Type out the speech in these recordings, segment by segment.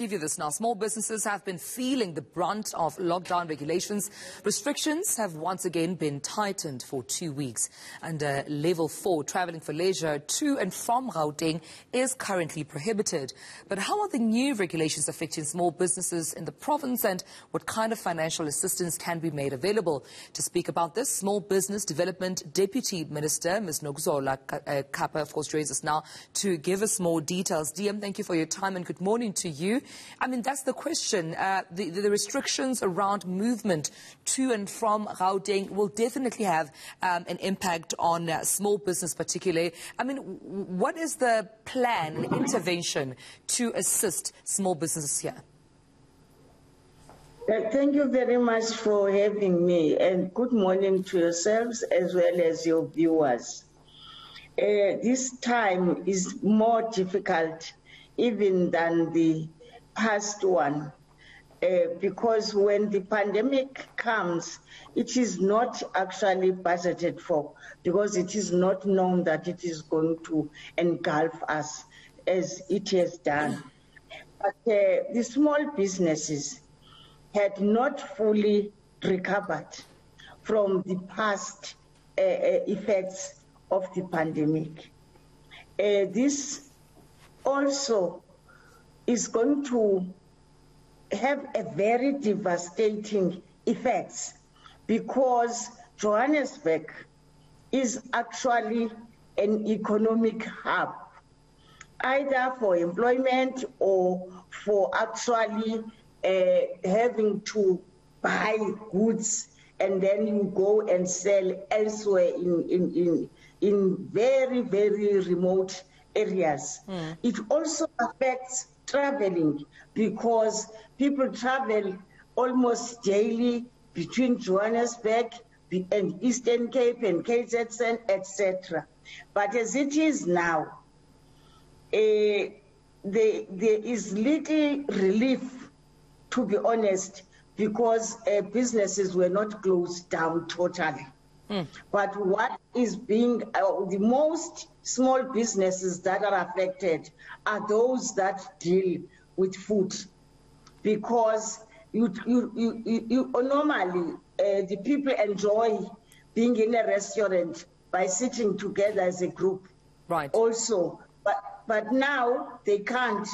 give you this now. Small businesses have been feeling the brunt of lockdown regulations. Restrictions have once again been tightened for 2 weeks. Under level 4, travelling for leisure to and from Gauteng is currently prohibited. But how are the new regulations affecting small businesses in the province, and what kind of financial assistance can be made available? To speak about this, Small Business Development Deputy Minister, Ms. Nouzola Capa, of course, joins us now to give us more details. DM, thank you for your time and good morning to you. I mean, that's the question. The restrictions around movement to and from Gauteng will definitely have an impact on small business particularly. I mean, what is the plan, intervention to assist small businesses here? Thank you very much for having me, and good morning to yourselves as well as your viewers. This time is more difficult even than the past one, because when the pandemic comes, it is not actually budgeted for, because it is not known that it is going to engulf us as it has done. But the small businesses had not fully recovered from the past effects of the pandemic. This also is going to have a very devastating effects, because Johannesburg is actually an economic hub, either for employment or for actually having to buy goods and then you go and sell elsewhere in very, very remote areas. It also affects traveling, because people travel almost daily between Johannesburg and Eastern Cape and KZN, etc. But as it is now, there is little relief, to be honest, because businesses were not closed down totally. But what is being, the most small businesses that are affected are those that deal with food, because you normally, the people enjoy being in a restaurant by sitting together as a group. Right. Also, but now they can't.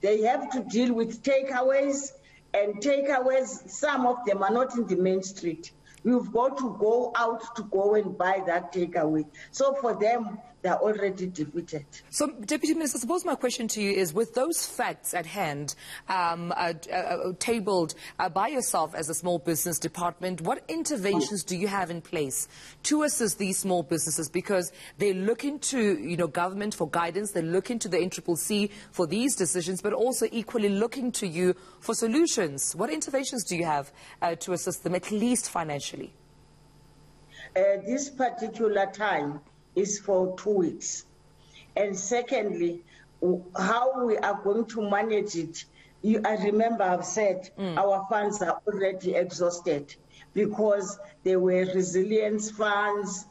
They have to deal with takeaways, and takeaways, some of them are not in the main street. You've got to go out to go and buy that takeaway. So for them, they're already defeated. So, Deputy Minister, I suppose my question to you is, with those facts at hand, tabled by yourself as a small business department, what interventions do you have in place to assist these small businesses? Because they're looking to, government for guidance, they're looking to the eNCA for these decisions, but also equally looking to you for solutions. What interventions do you have to assist them, at least financially? This particular time is for 2 weeks. And secondly, how we are going to manage it, I remember I've said our funds are already exhausted, because there were resilience funds,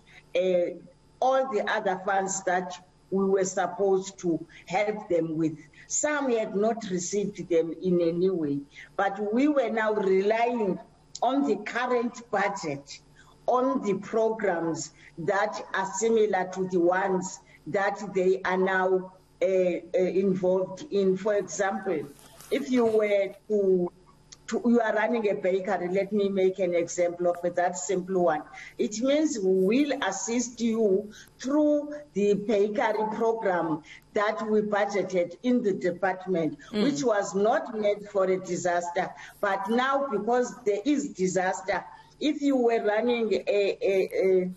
all the other funds that we were supposed to help them with. Some had not received them in any way, but we were now relying on the current budget, on the programs that are similar to the ones that they are now involved in. For example, if you were you are running a bakery, let me make an example of it, that simple one. It means we'll assist you through the bakery program that we budgeted in the department, which was not meant for a disaster, but now because there is disaster, if you were running a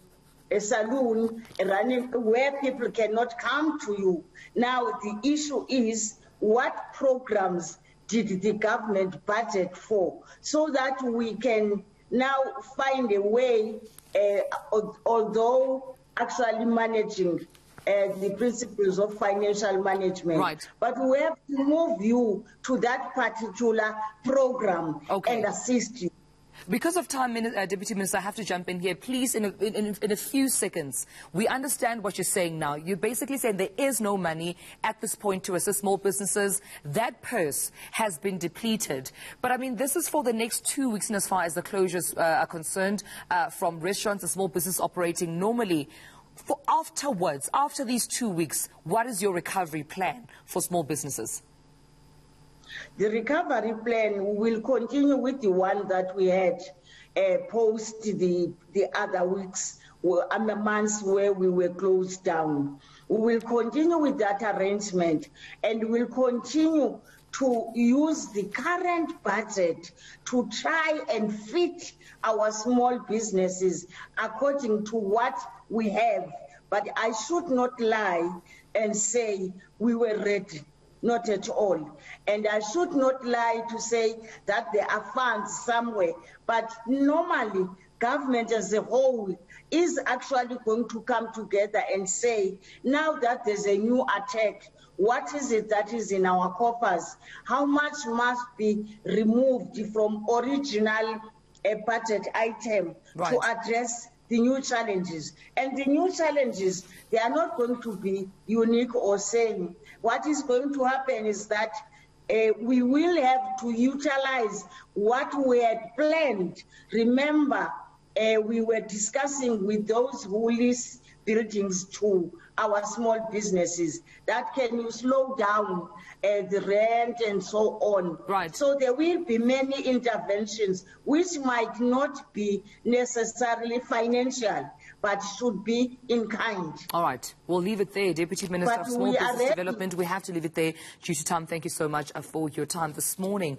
saloon, where people cannot come to you, now the issue is, what programs did the government budget for, so that we can now find a way, although actually managing the principles of financial management. Right. But we have to move you to that particular program and assist you. Because of time, Deputy Minister, I have to jump in here. Please, in a few seconds, we understand what you're saying now. You're basically saying there is no money at this point to assist small businesses. That purse has been depleted. But, I mean, this is for the next 2 weeks, and as far as the closures are concerned, from restaurants and small business operating normally. For afterwards, after these 2 weeks, what is your recovery plan for small businesses? The recovery plan will continue with the one that we had post the other weeks and the months where we were closed down. We will continue with that arrangement, and we'll continue to use the current budget to try and fit our small businesses according to what we have. But I should not lie and say we were ready. Not at all. And I should not lie to say that there are funds somewhere. But normally, government as a whole is actually going to come together and say, now that there's a new attack, what is it that is in our coffers? How much must be removed from original budget item to address the new challenges? And the new challenges, they are not going to be unique or same. What is going to happen is that we will have to utilize what we had planned. Remember, we were discussing with those who lease buildings to our small businesses that can you slow down the rent and so on. Right. So there will be many interventions which might not be necessarily financial, but should be in kind. All right. We'll leave it there. Deputy Minister of Small Business Development, we have to leave it there due to time. Thank you so much for your time this morning.